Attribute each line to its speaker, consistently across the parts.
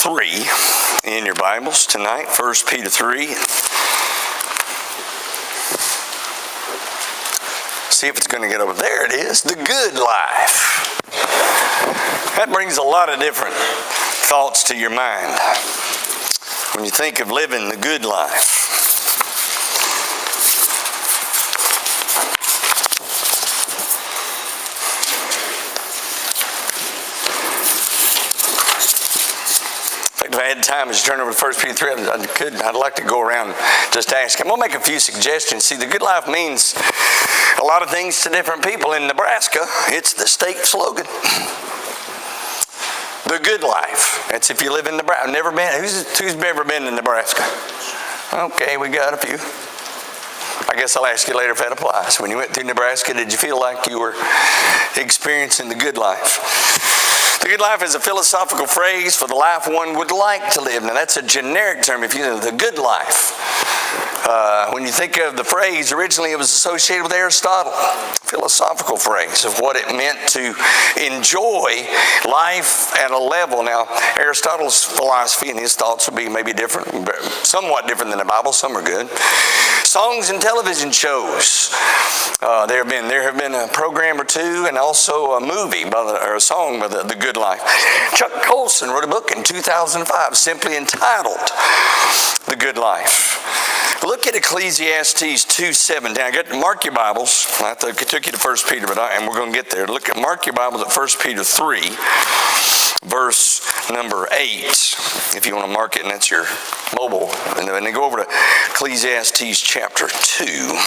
Speaker 1: 3 in your Bibles tonight. 1 Peter 3. See if it's going to get over. There it is. The good life. That brings a lot of different thoughts to your mind when you think of living the good life. If I had time as you turn over to 1 Peter 3, I'd like to go around just ask. I'm going to make a few suggestions. See, the good life means a lot of things to different people. In Nebraska, it's the state slogan. The good life. That's if you live in Nebraska. Never been. Who's ever been to Nebraska? Okay, we got a few. I guess I'll ask you later if that applies. When you went through Nebraska, did you feel like you were experiencing the good life? The good life is a philosophical phrase for the life one would like to live. Now, that's a generic term. If you know the good life, when you think of the phrase, originally it was associated with Aristotle. Philosophical phrase of what it meant to enjoy life at a level. Now, Aristotle's philosophy and his thoughts would be maybe different, somewhat different than the Bible. Some are good. Songs and television shows. There have been a program or two, and also a movie or a song by the Good Life. Chuck Colson wrote a book in 2005 simply entitled The Good Life. Look at Ecclesiastes 2:7. Now, mark your Bibles. I took you to 1 Peter, and we're going to get there. Mark your Bibles at 1 Peter 3, verse number 8. If you want to mark it, and that's your mobile. And then go over to Ecclesiastes chapter 2.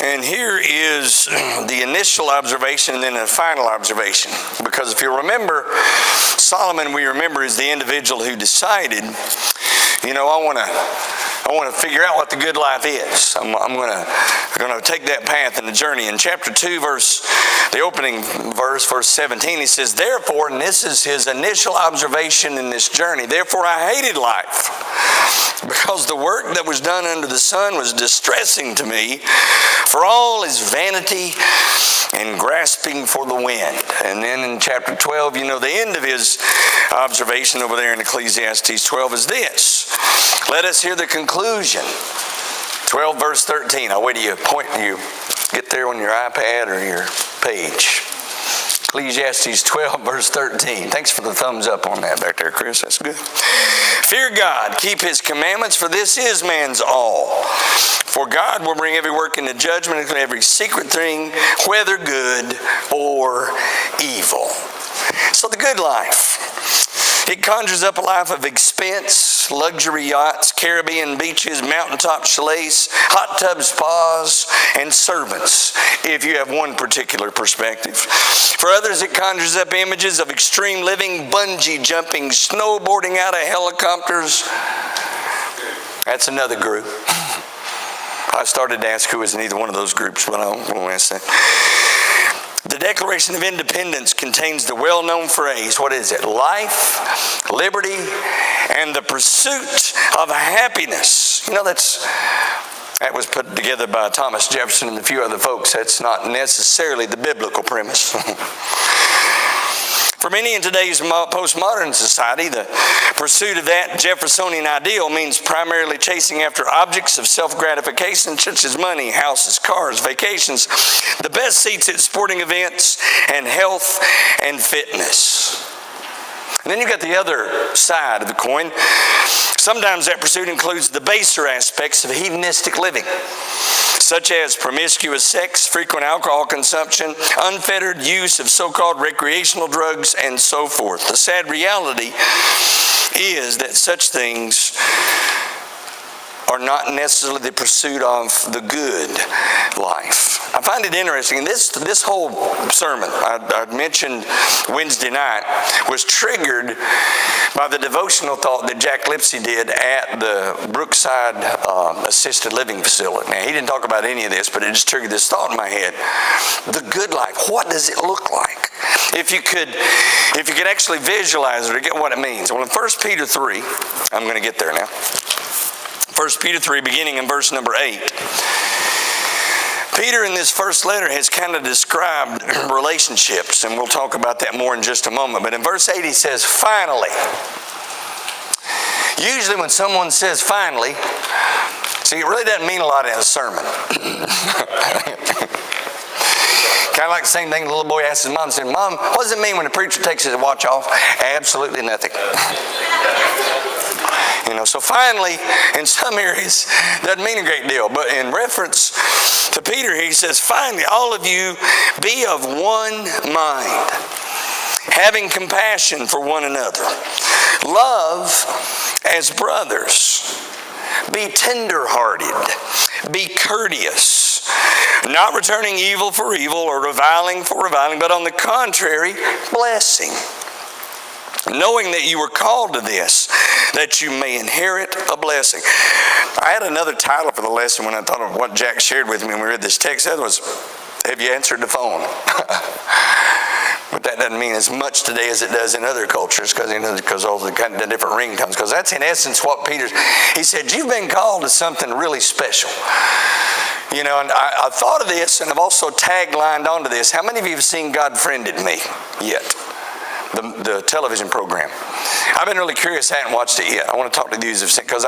Speaker 1: And here is the initial observation and then a final observation. Because if you remember, Solomon, we remember, is the individual who decided, I want to figure out what the good life is. I'm going to take that path in the journey. In chapter 2, the opening verse, verse 17, he says, therefore, and this is his initial observation in this journey, therefore I hated life, because the work that was done under the sun was distressing to me, for all is vanity and grasping for the wind. And then in chapter 12, the end of his observation over there in Ecclesiastes 12 is this. Let us hear the conclusion. 12 verse 13. I'll wait till you get there on your iPad or your page. Ecclesiastes 12 verse 13. Thanks for the thumbs up on that back there, Chris. That's good. Fear God, keep his commandments, for this is man's all. For God will bring every work into judgment, and every secret thing, whether good or evil. So the good life. It conjures up a life of expense, luxury yachts, Caribbean beaches, mountaintop chalets, hot tub spas, and servants, if you have one particular perspective. For others, it conjures up images of extreme living, bungee jumping, snowboarding out of helicopters. That's another group. I started to ask who was in either one of those groups, but I won't ask that. The Declaration of Independence contains the well-known phrase, what is it? Life, liberty, and the pursuit of happiness. That was put together by Thomas Jefferson and a few other folks. That's not necessarily the biblical premise. For many in today's postmodern society, the pursuit of that Jeffersonian ideal means primarily chasing after objects of self-gratification such as money, houses, cars, vacations, the best seats at sporting events, and health and fitness. And then you've got the other side of the coin. Sometimes that pursuit includes the baser aspects of hedonistic living, such as promiscuous sex, frequent alcohol consumption, unfettered use of so-called recreational drugs, and so forth. The sad reality is that such things are not necessarily the pursuit of the good life. I find it interesting. This whole sermon I mentioned Wednesday night was triggered by the devotional thought that Jack Lipsey did at the Brookside Assisted Living Facility. Now, he didn't talk about any of this, but it just triggered this thought in my head. The good life, what does it look like? If you could actually visualize it or get what it means. Well, in 1 Peter 3, I'm going to get there now. 1 Peter 3, beginning in verse number 8. Peter in this first letter has kind of described relationships, and we'll talk about that more in just a moment. But in verse 8 he says, finally. Usually when someone says finally, see, it really doesn't mean a lot in a sermon. Kind of like the same thing the little boy asked his mom, said, Mom, what does it mean when the preacher takes his watch off? Absolutely nothing. So finally, in some areas, doesn't mean a great deal. But in reference to Peter, he says, finally, all of you be of one mind, having compassion for one another. Love as brothers. Be tender-hearted. Be courteous. Not returning evil for evil or reviling for reviling, but on the contrary, blessing. Knowing that you were called to this, that you may inherit a blessing. I had another title for the lesson when I thought of what Jack shared with me when we read this text. That was, have you answered the phone? But that doesn't mean as much today as it does in other cultures, because all the kind of different ringtones. Because that's in essence what he said, you've been called to something really special. And I thought of this, and I've also taglined onto this. How many of you have seen God Friended Me yet? The television program. I've been really curious. I hadn't watched it yet. I want to talk to you because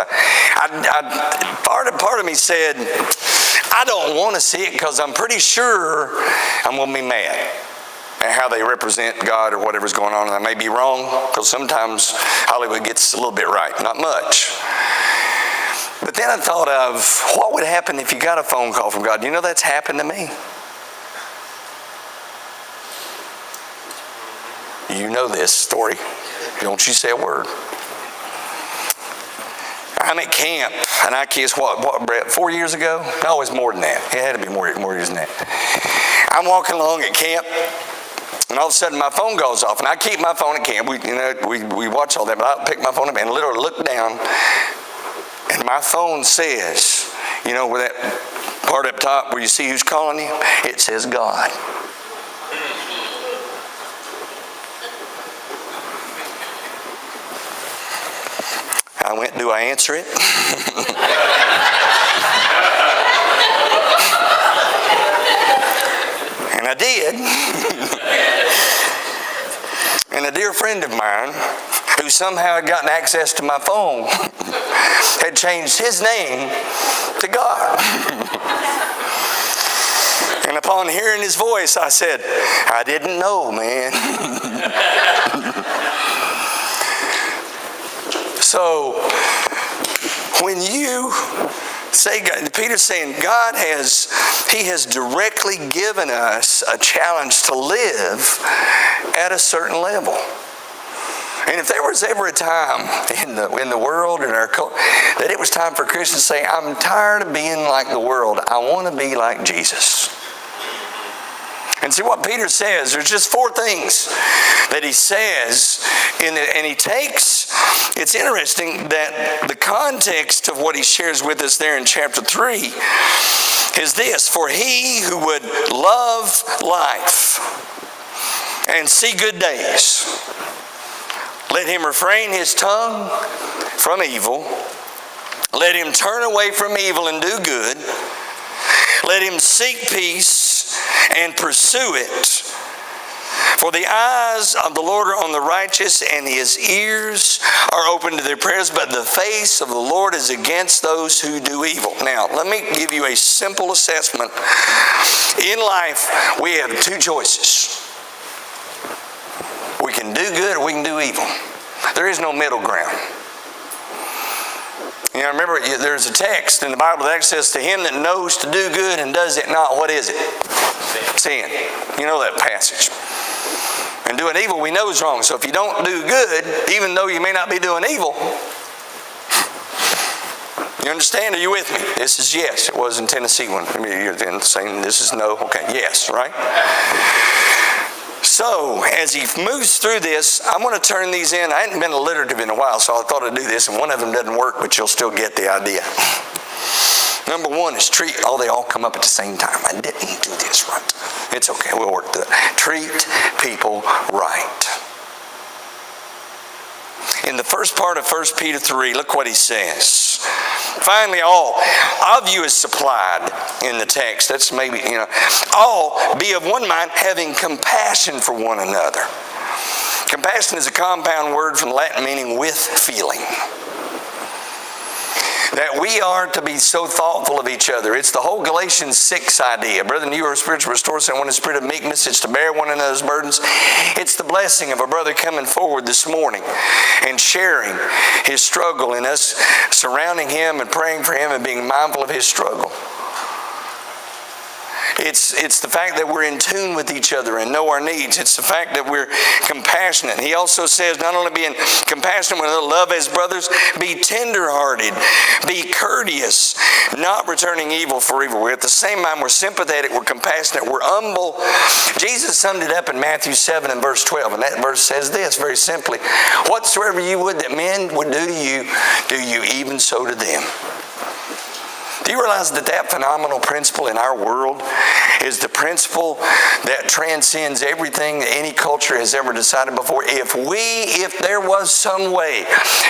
Speaker 1: part of me said I don't want to see it because I'm pretty sure I'm going to be mad at how they represent God or whatever's going on. And I may be wrong because sometimes Hollywood gets a little bit right, not much. But then I thought of what would happen if you got a phone call from God. That's happened to me. You know this story. Don't you say a word. I'm at camp, and I kissed what, Brett, 4 years ago? No, it was more than that. It had to be more years than that. I'm walking along at camp, and all of a sudden my phone goes off, and I keep my phone at camp. We watch all that, but I pick my phone up and literally look down, and my phone says, where that part up top where you see who's calling you? It says God. I went, do I answer it? And I did. And a dear friend of mine, who somehow had gotten access to my phone, had changed his name to God. And upon hearing his voice, I said, I didn't know, man. So, when you say, Peter's saying He has directly given us a challenge to live at a certain level. And if there was ever a time in the world, in our culture, that it was time for Christians to say, I'm tired of being like the world, I want to be like Jesus. And see what Peter says, there's just 4 things that he says, and he takes, it's interesting that the context of what he shares with us there in chapter 3 is this: for he who would love life and see good days, let him refrain his tongue from evil, let him turn away from evil and do good, let him seek peace and pursue it. For the eyes of the Lord are on the righteous, and his ears are open to their prayers, but the face of the Lord is against those who do evil. Now, let me give you a simple assessment. In life, we have 2 choices. We can do good or we can do evil. There is no middle ground. Remember, there's a text in the Bible that says, to him that knows to do good and does it not, what is it? Sin. You know that passage. And doing evil we know is wrong. So if you don't do good, even though you may not be doing evil, you understand? Are you with me? This is yes. It was in Tennessee when you're then saying this is no. Okay, yes, right? So, as he moves through this, I'm going to turn these in. I hadn't been alliterative in a while, so I thought I'd do this, and one of them doesn't work, but you'll still get the idea. Number 1 is treat. Oh, they all come up at the same time. I didn't do this right. It's okay. We'll work through it. Treat people right. In the first part of 1 Peter 3, look what he says. Finally, all of you is supplied in the text. That's maybe, all be of one mind, having compassion for one another. Compassion is a compound word from Latin meaning with feeling. That we are to be so thoughtful of each other. It's the whole Galatians 6 idea. Brethren, you are spiritual restored, and one in the spirit of meekness. It's to bear one another's burdens. It's the blessing of a brother coming forward this morning and sharing his struggle and us surrounding him and praying for him and being mindful of his struggle. It's the fact that we're in tune with each other and know our needs. It's the fact that we're compassionate. He also says not only being compassionate with another, love as brothers, be tenderhearted, be courteous, not returning evil for evil. We're at the same time, we're sympathetic, we're compassionate, we're humble. Jesus summed it up in Matthew 7 and verse 12, and that verse says this very simply, whatsoever you would that men would do you even so to them. Do you realize that phenomenal principle in our world is the principle that transcends everything that any culture has ever decided before? If there was some way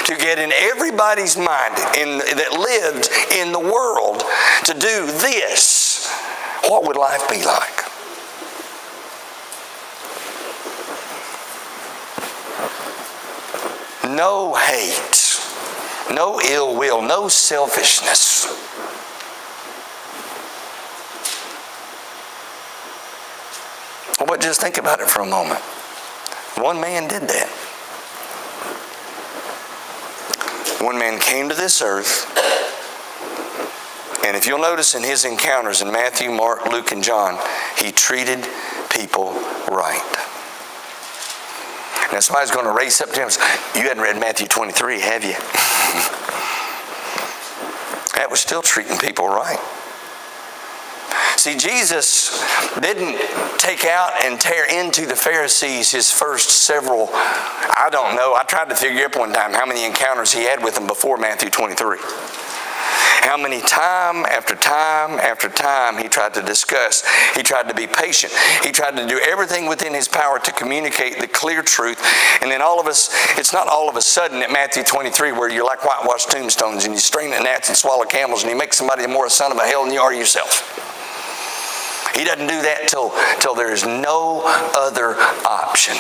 Speaker 1: to get in everybody's mind that lived in the world to do this, what would life be like? No hate, no ill will, no selfishness. But just think about it for a moment. One man did that. One man came to this earth, and if you'll notice in his encounters in Matthew, Mark, Luke, and John, he treated people right. Now somebody's going to race up to him and say, you hadn't read Matthew 23, have you? That was still treating people right. See, Jesus didn't take out and tear into the Pharisees his first several, I tried to figure up one time how many encounters he had with them before Matthew 23. How many time after time after time he tried to discuss. He tried to be patient. He tried to do everything within his power to communicate the clear truth. And then it's not all of a sudden at Matthew 23 where you're like whitewashed tombstones and you strain at gnats and swallow camels and you make somebody more a son of a hell than you are yourself. He doesn't do that till there is no other option.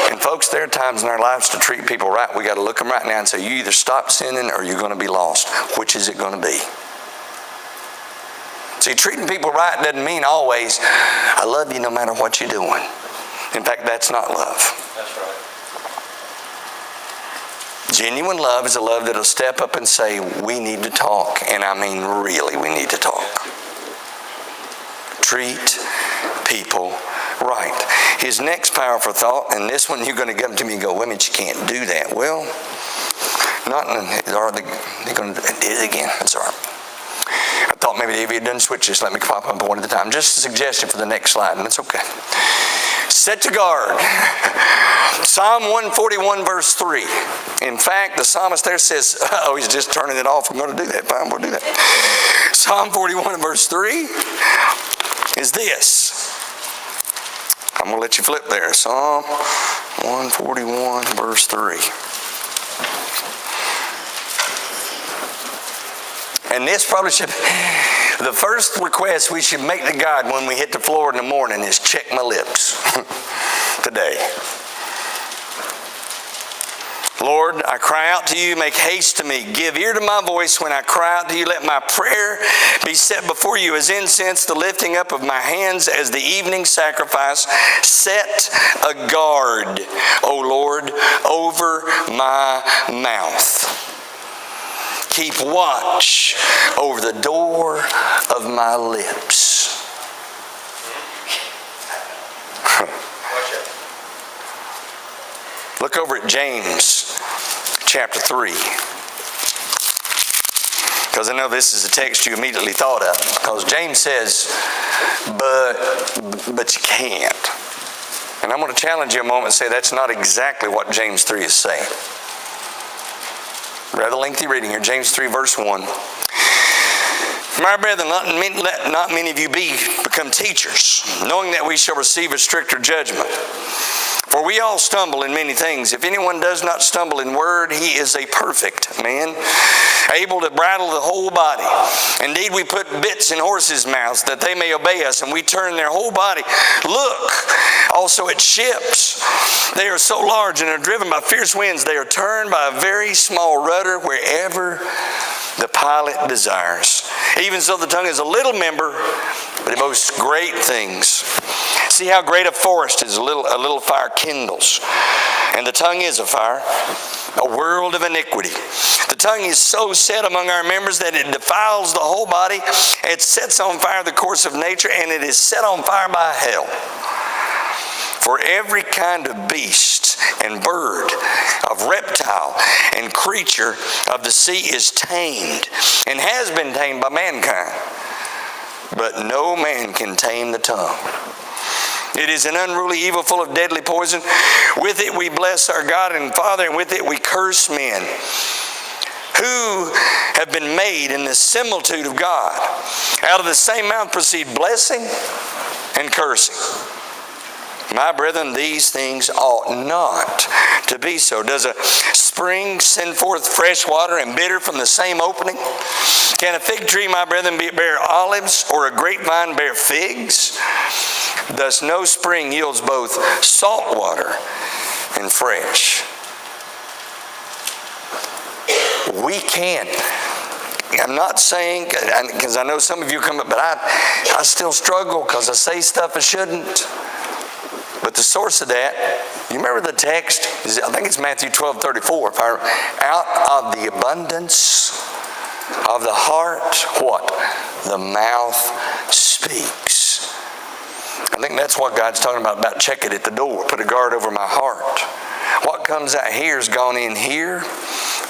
Speaker 1: And folks, there are times in our lives to treat people right. We got to look them right now and say, you either stop sinning or you're going to be lost. Which is it going to be? See, treating people right doesn't mean always, I love you no matter what you're doing. In fact, that's not love.
Speaker 2: That's right.
Speaker 1: Genuine love is a love that'll step up and say, we need to talk. And I mean really, we need to talk. Treat people right. His next powerful thought, and this one you're going to come to me and go, wait a minute, you can't do that. Well, they're going to do it again. That's all right. I thought maybe if you had done switches, let me pop up one at a time. Just a suggestion for the next slide, and it's okay. Set to guard. Psalm 141 verse 3. In fact, the psalmist there says, he's just turning it off. I'm going to do that. Fine, we'll do that. Psalm 41 verse 3 is this. I'm going to let you flip there. Psalm 141 verse 3. And this probably should, the first request we should make to God when we hit the floor in the morning is check my lips today. Lord, I cry out to you, make haste to me. Give ear to my voice when I cry out to you. Let my prayer be set before you as incense, the lifting up of my hands as the evening sacrifice. Set a guard, O Lord, over my mouth. Keep watch over the door of my lips. Look over at James chapter 3. Because I know this is a text you immediately thought of. Because James says, but you can't. And I'm going to challenge you a moment and say that's not exactly what James 3 is saying. Rather lengthy reading here. James 3 verse 1. My brethren, let not many of you become teachers, knowing that we shall receive a stricter judgment. For we all stumble in many things. If anyone does not stumble in word, he is a perfect man, able to bridle the whole body. Indeed, we put bits in horses' mouths that they may obey us, and we turn their whole body. Look also at ships. They are so large and are driven by fierce winds. They are turned by a very small rudder wherever the pilot desires. Even so, the tongue is a little member, but it boasts great things. See how great a forest is a little fire kindles. And the tongue is a fire, a world of iniquity. The tongue is so set among our members that it defiles the whole body. It sets on fire the course of nature, and it is set on fire by hell. For every kind of beast and bird, of reptile and creature of the sea is tamed and has been tamed by mankind. But no man can tame the tongue. It is an unruly evil full of deadly poison. With it we bless our God and Father, and with it we curse men who have been made in the similitude of God. Out of the same mouth proceed blessing and cursing. My brethren, these things ought not to be so. Does a spring send forth fresh water and bitter from the same opening? Can a fig tree, my brethren, bear olives, or a grapevine bear figs? Thus no spring yields both salt water and fresh. We can't. I'm not saying, because I know some of you come up, but I still struggle because I say stuff I shouldn't. But the source of that, you remember the text? I think it's Matthew 12:34. Out of the abundance of the heart, what? The mouth speaks. I think that's what God's talking about check it at the door. Put a guard over my heart. What comes out here is gone in here,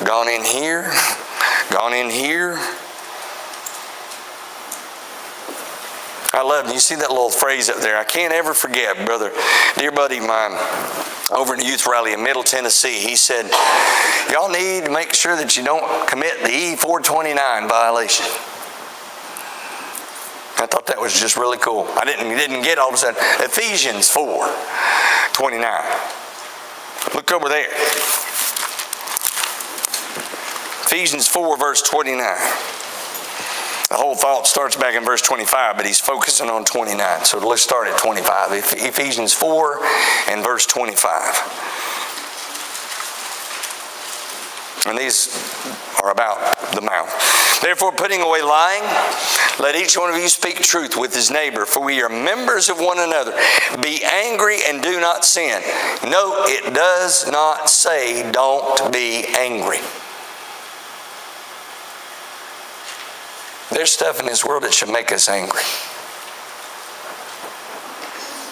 Speaker 1: gone in here, gone in here. I love it. You see that little phrase up there. I can't ever forget, dear buddy of mine, over in the youth rally in Middle Tennessee. He said, y'all need to make sure that you don't commit the E429 violation. I thought that was just really cool. I didn't get all of a sudden. Ephesians 4:29. Look over there. Ephesians 4 verse 29. The whole thought starts back in verse 25, but he's focusing on 29. So let's start at 25. Ephesians 4 and verse 25. And these are about the mouth. Therefore, putting away lying, let each one of you speak truth with his neighbor, for we are members of one another. Be angry and do not sin. No, it does not say don't be angry. There's stuff in this world that should make us angry.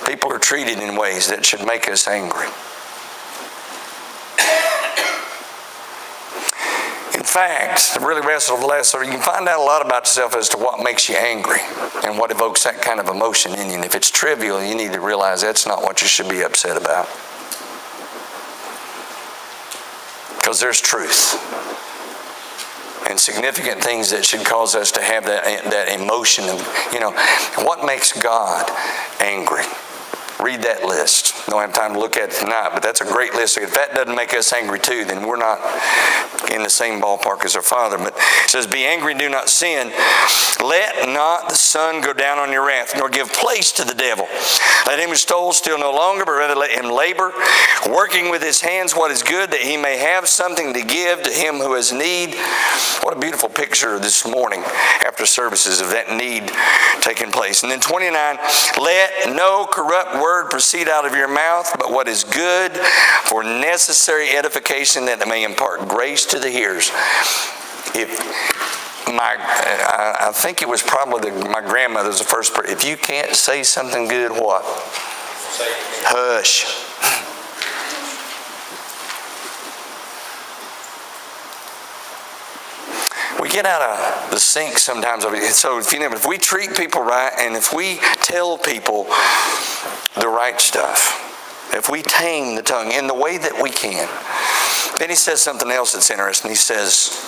Speaker 1: People are treated in ways that should make us angry. In fact, to really wrestle with the last you can find out a lot about yourself as to what makes you angry and what evokes that kind of emotion in you. And if it's trivial, you need to realize that's not what you should be upset about. Because there's truth and significant things that should cause us to have that emotion of, what makes God angry? Read that list. Don't have time to look at it tonight, but that's a great list. If that doesn't make us angry too, then we're not in the same ballpark as our Father. But it says, be angry and do not sin. Let not the sun go down on your wrath, nor give place to the devil. Let him who stole steal no longer, but rather let him labor, working with his hands what is good, that he may have something to give to him who has need. What a beautiful picture this morning after services of that need taking place. And then 29, let no corrupt word proceed out of your mouth, but what is good for necessary edification, that it may impart grace to the hearers. I think it was probably my grandmother's the first person. If you can't say something good, what? Hush. We get out of the sync sometimes. So if we treat people right, and if we tell people the right stuff, if we tame the tongue in the way that we can, then he says something else that's interesting. He says,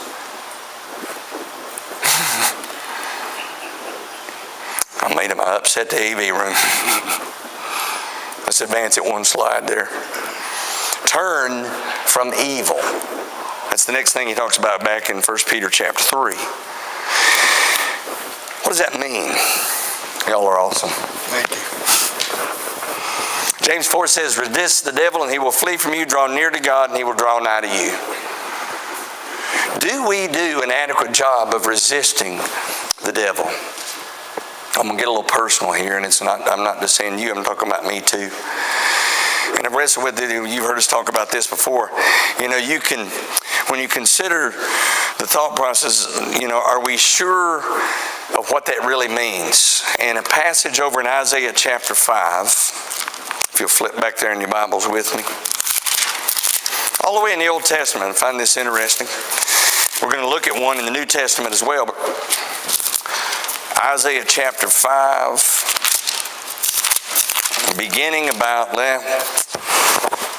Speaker 1: I upset the AV room. Let's advance it one slide there. Turn from evil. That's the next thing he talks about back in 1 Peter chapter 3. What does that mean? Y'all are awesome.
Speaker 2: Thank you.
Speaker 1: James 4 says, resist the devil and he will flee from you. Draw near to God and he will draw nigh to you. Do we do an adequate job of resisting the devil? I'm going to get a little personal here, and I'm not just saying you, I'm talking about me too. And I've wrestled with it. You've heard us talk about this before. You can, when you consider the thought process, are we sure of what that really means? And a passage over in Isaiah chapter 5, if you'll flip back there in your Bibles with me. All the way in the Old Testament, I find this interesting. We're going to look at one in the New Testament as well. But Isaiah chapter 5, beginning about,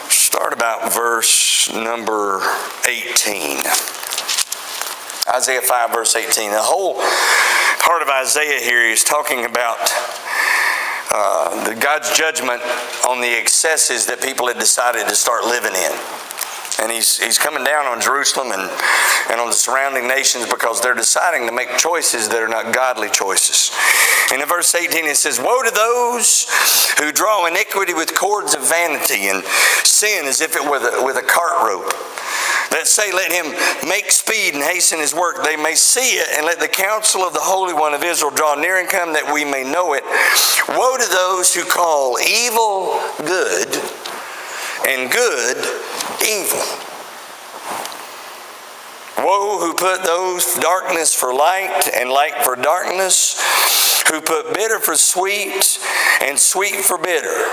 Speaker 1: start about verse number 18. Isaiah 5, verse 18. The whole part of Isaiah here is talking about God's judgment on the excesses that people had decided to start living in. And he's coming down on Jerusalem and on the surrounding nations because they're deciding to make choices that are not godly choices. And in verse 18 it says, woe to those who draw iniquity with cords of vanity and sin as if it were with a cart rope. That say, let him make speed and hasten his work. They may see it, and let the counsel of the Holy One of Israel draw near and come, that we may know it. Woe to those who call evil good and good evil. Woe who put those darkness for light and light for darkness, who put bitter for sweet and sweet for bitter.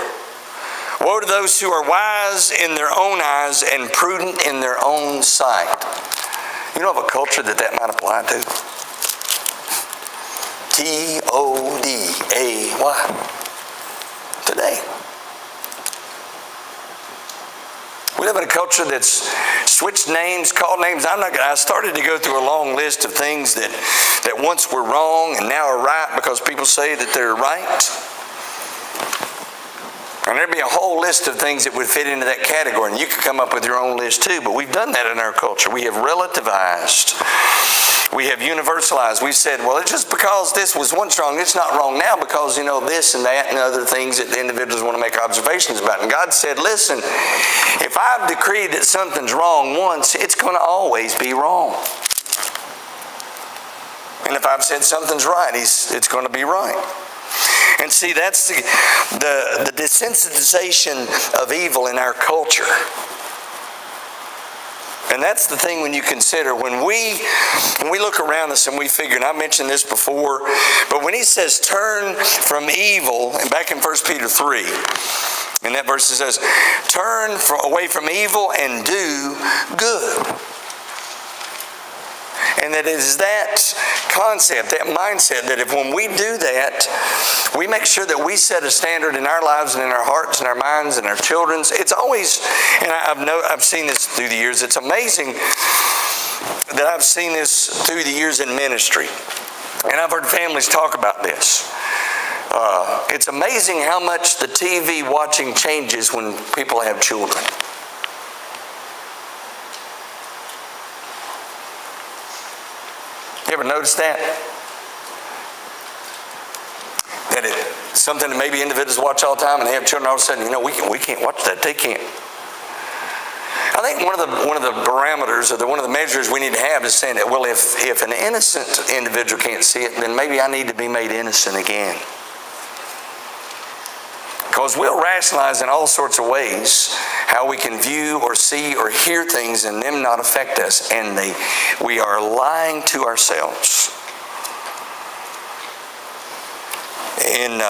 Speaker 1: Woe to those who are wise in their own eyes and prudent in their own sight. You know of a culture that might apply to? Today. Today. We live in a culture that's switched names, called names. I started to go through a long list of things that once were wrong and now are right because people say that they're right. And there'd be a whole list of things that would fit into that category. And you could come up with your own list too, but we've done that in our culture. We have relativized. We have universalized. We've said, well, it's just because this was once wrong, it's not wrong now because, this and that and other things that the individuals want to make observations about. And God said, listen, if I've decreed that something's wrong once, it's going to always be wrong. And if I've said something's right, it's going to be right. And see, that's the desensitization of evil in our culture. And that's the thing when you consider, when we look around us and we figure, and I mentioned this before, but when he says turn from evil, and back in 1 Peter 3, in that verse it says, turn away from evil and do good. And that it is that concept, that mindset, that if when we do that, we make sure that we set a standard in our lives and in our hearts and our minds and our children's. It's always, and I've seen this through the years, it's amazing that I've seen this through the years in ministry. And I've heard families talk about this. It's amazing how much the TV watching changes when people have children. You ever notice that? That it's something that maybe individuals watch all the time and they have children, all of a sudden, we can't watch that. They can't. I think one of the parameters or one of the measures we need to have is saying that, well, if an innocent individual can't see it, then maybe I need to be made innocent again. Because we'll rationalize in all sorts of ways how we can view or see or hear things and them not affect us. And we are lying to ourselves. And,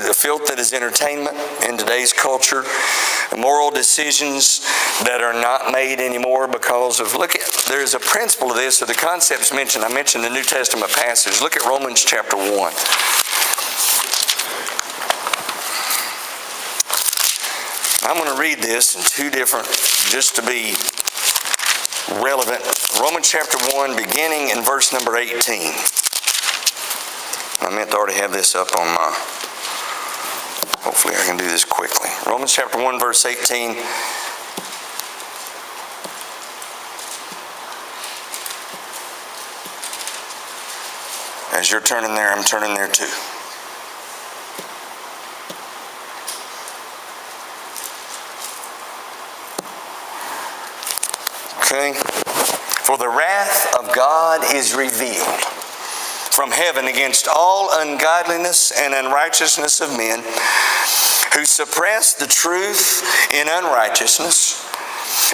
Speaker 1: the filth that is entertainment in today's culture, moral decisions that are not made anymore because of, there's a principle of this, or the concepts mentioned. I mentioned the New Testament passage. Look at Romans chapter 1. I'm going to read this in two different, just to be relevant. Romans chapter 1, beginning in verse number 18. I meant to already have this up on my Hopefully I can do this quickly. Romans chapter 1, verse 18. As you're turning there, I'm turning there too. Okay. For the wrath of God is revealed from heaven against all ungodliness and unrighteousness of men who suppress the truth in unrighteousness,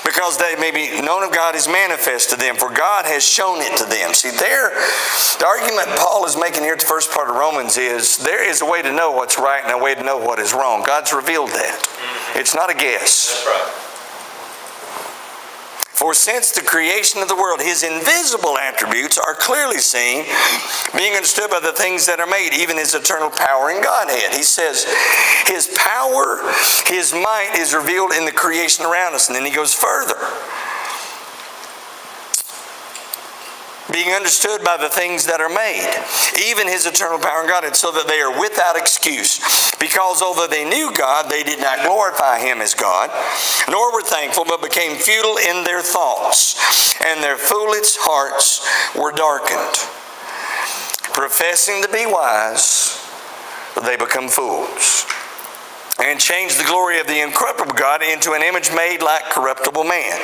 Speaker 1: because they may be known of God is manifest to them, for God has shown it to them. See, the argument Paul is making here at the first part of Romans is there is a way to know what's right and a way to know what is wrong. God's revealed that. It's not a guess.
Speaker 2: That's right.
Speaker 1: For since the creation of the world, His invisible attributes are clearly seen, being understood by the things that are made, even His eternal power and Godhead. He says His power, His might is revealed in the creation around us. And then he goes further. Being understood by the things that are made, even His eternal power and Godhead, so that they are without excuse. Because although they knew God, they did not glorify Him as God, nor were thankful, but became futile in their thoughts, and their foolish hearts were darkened. Professing to be wise, they become fools, and changed the glory of the incorruptible God into an image made like corruptible man,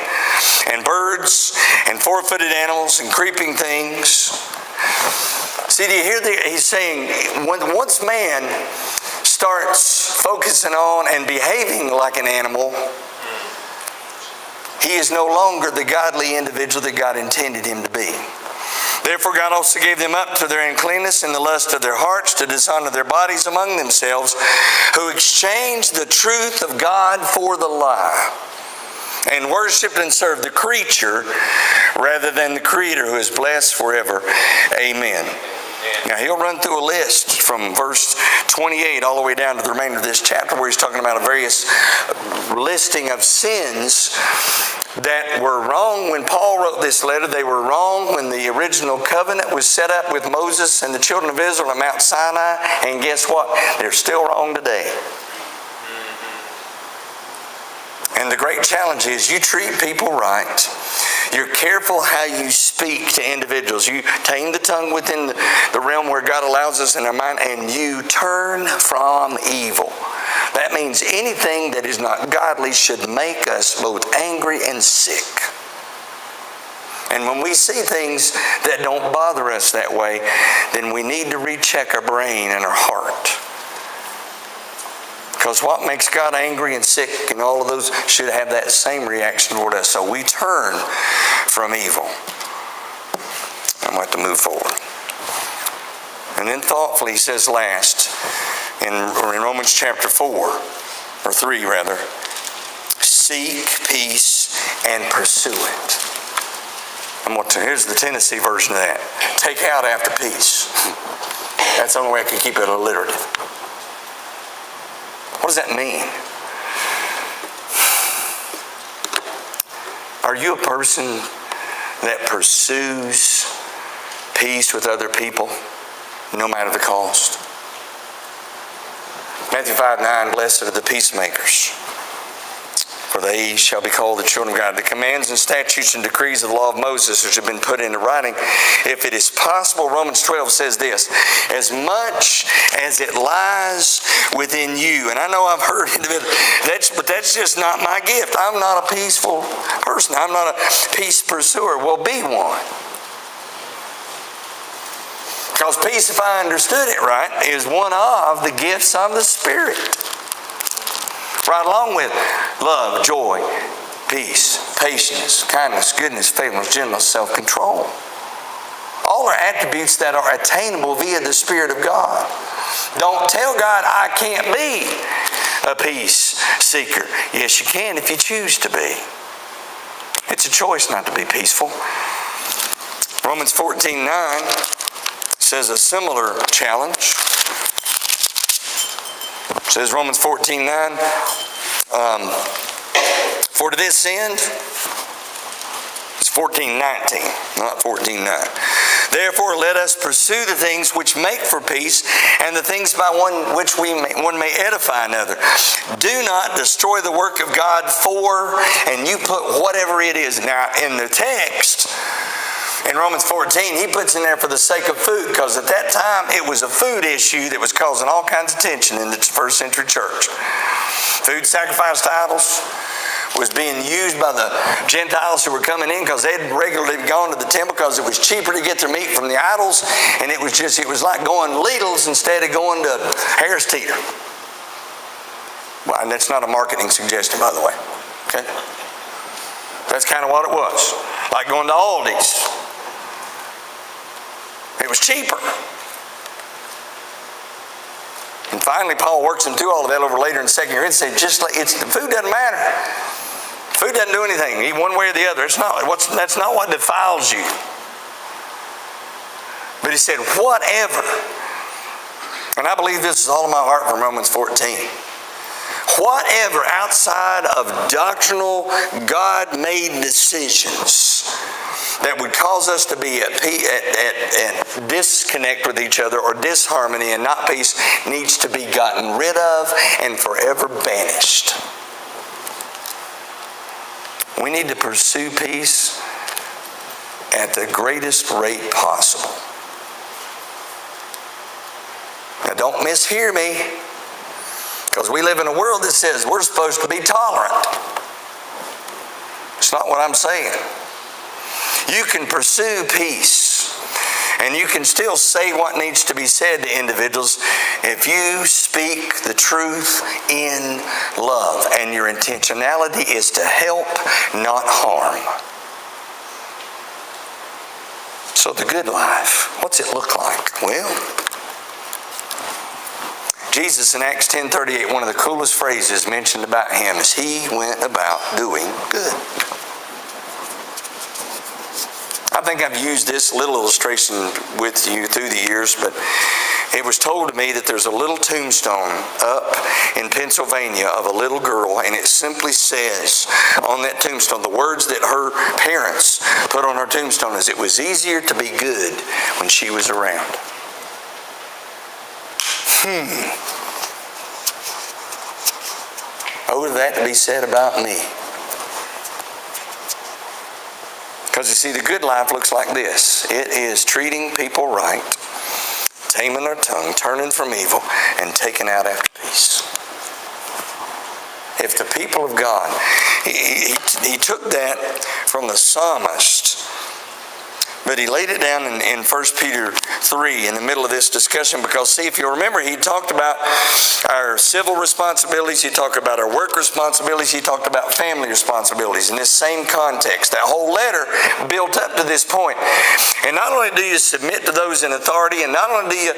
Speaker 1: and birds, and four-footed animals, and creeping things. See, do you hear he's saying, once man starts focusing on and behaving like an animal, he is no longer the godly individual that God intended him to be. Therefore God also gave them up to their uncleanness and the lust of their hearts, to dishonor their bodies among themselves, who exchanged the truth of God for the lie, and worshipped and served the creature rather than the Creator, who is blessed forever. Amen. Now he'll run through a list from verse 28 all the way down to the remainder of this chapter, where he's talking about a various listing of sins that were wrong when Paul wrote this letter. They were wrong when the original covenant was set up with Moses and the children of Israel at Mount Sinai. And guess what? They're still wrong today. And the great challenge is you treat people right. You're careful how you speak to individuals. You tame the tongue within the realm where God allows us in our mind, and you turn from evil. That means anything that is not godly should make us both angry and sick. And when we see things that don't bother us that way, then we need to recheck our brain and our heart. Because what makes God angry and sick and all of those should have that same reaction toward us. So we turn from evil. I'm going to have to move forward. And then thoughtfully, he says last, in Romans chapter 4, or 3 rather, seek peace and pursue it. Here's the Tennessee version of that. Take out after peace. That's the only way I can keep it alliterative. What does that mean? Are you a person that pursues peace with other people, no matter the cost? Matthew 5:9, blessed are the peacemakers, for they shall be called the children of God. The commands and statutes and decrees of the law of Moses, which have been put into writing, if it is possible, Romans 12 says this, as much as it lies within you. And I know I've heard it, but that's just not my gift. I'm not a peaceful person. I'm not a peace pursuer. Well, be one. Because peace, if I understood it right, is one of the gifts of the Spirit. Right along with love, joy, peace, patience, kindness, goodness, faithfulness, gentleness, self-control. All are attributes that are attainable via the Spirit of God. Don't tell God I can't be a peace seeker. Yes, you can if you choose to be. It's a choice not to be peaceful. Romans 14:9 says a similar challenge. It says Romans 14:9, for to this end, it's 14:19, not 14:9. Therefore, let us pursue the things which make for peace, and the things by which one may edify another. Do not destroy the work of God and you put whatever it is. Now, in the text, in Romans 14, he puts in there for the sake of food, because at that time it was a food issue that was causing all kinds of tension in the first century church. Food sacrificed to idols was being used by the Gentiles who were coming in, because they'd regularly gone to the temple because it was cheaper to get their meat from the idols, and it was like going to Lidl's instead of going to Harris Teeter. Well, and that's not a marketing suggestion, by the way. Okay? That's kind of what it was. Like going to Aldi's. It was cheaper. And finally, Paul works him through all of that over later in 2 Corinthians, saying the food doesn't matter. Food doesn't do anything, either one way or the other. That's not what defiles you. But he said, whatever. And I believe this is all in my heart from Romans 14. Whatever outside of doctrinal, God-made decisions that would cause us to be at disconnect with each other or disharmony and not peace needs to be gotten rid of and forever banished. We need to pursue peace at the greatest rate possible. Now, don't mishear me, because we live in a world that says we're supposed to be tolerant. It's not what I'm saying. You can pursue peace, and you can still say what needs to be said to individuals if you speak the truth in love, and your intentionality is to help, not harm. So the good life, what's it look like? Well, Jesus in Acts 10:38, one of the coolest phrases mentioned about him is he went about doing good. I think I've used this little illustration with you through the years, but it was told to me that there's a little tombstone up in Pennsylvania of a little girl, and it simply says on that tombstone, the words that her parents put on her tombstone is, it was easier to be good when she was around. Oh, that to be said about me. Because you see, the good life looks like this. It is treating people right, taming their tongue, turning from evil, and taking out after peace. If the people of God, he took that from the psalmist, but he laid it down in 1 Peter 3 in the middle of this discussion, because, see, if you remember, he talked about our civil responsibilities, he talked about our work responsibilities, he talked about family responsibilities in this same context. That whole letter built up to this point. And not only do you submit to those in authority, and not only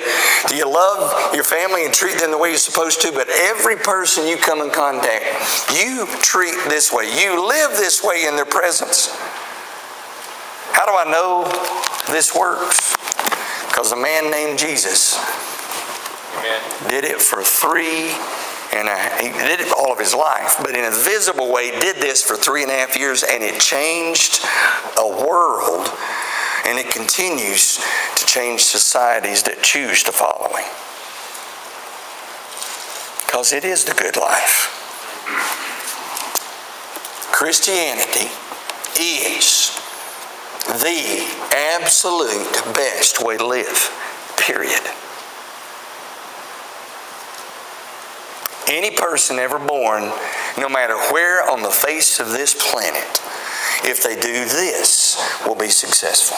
Speaker 1: do you love your family and treat them the way you're supposed to, but every person you come in contact, you treat this way. You live this way in their presence. How do I know this works? Because a man named Jesus did it for he did it all of his life, but in a visible way did this for 3.5 years, and it changed a world, and it continues to change societies that choose to follow him. Because it is the good life. Christianity is the absolute best way to live, period. Any person ever born, no matter where on the face of this planet, if they do this, will be successful.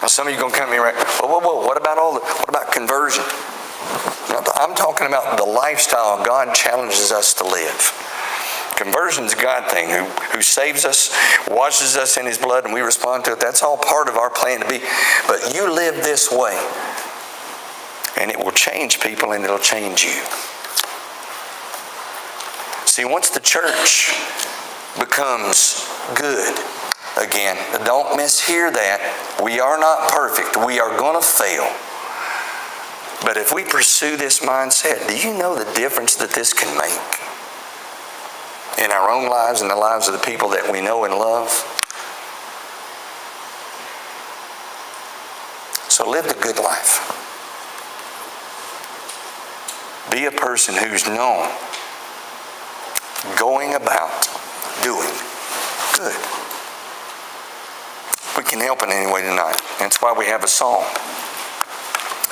Speaker 1: Now, some of you are going to come to me right, whoa, what about conversion? I'm talking about the lifestyle God challenges us to live. Conversion is a God thing, who saves us, washes us in his blood, and we respond to it. That's all part of our plan to be. But you live this way, and it will change people, and it'll change you. See, once the church becomes good again, don't mishear that. We are not perfect. We are going to fail. But if we pursue this mindset, do you know the difference that this can make in our own lives and the lives of the people that we know and love? So live the good life. Be a person who's known going about doing good. We can help in any way tonight. That's why we have a song.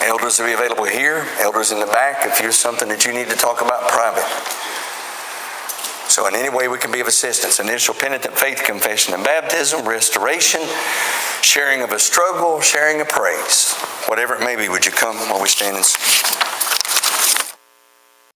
Speaker 1: Elders will be available here. Elders in the back if there's something that you need to talk about private. So in any way we can be of assistance. Initial penitent faith confession and baptism, restoration, sharing of a struggle, sharing of praise. Whatever it may be, would you come while we stand and sing?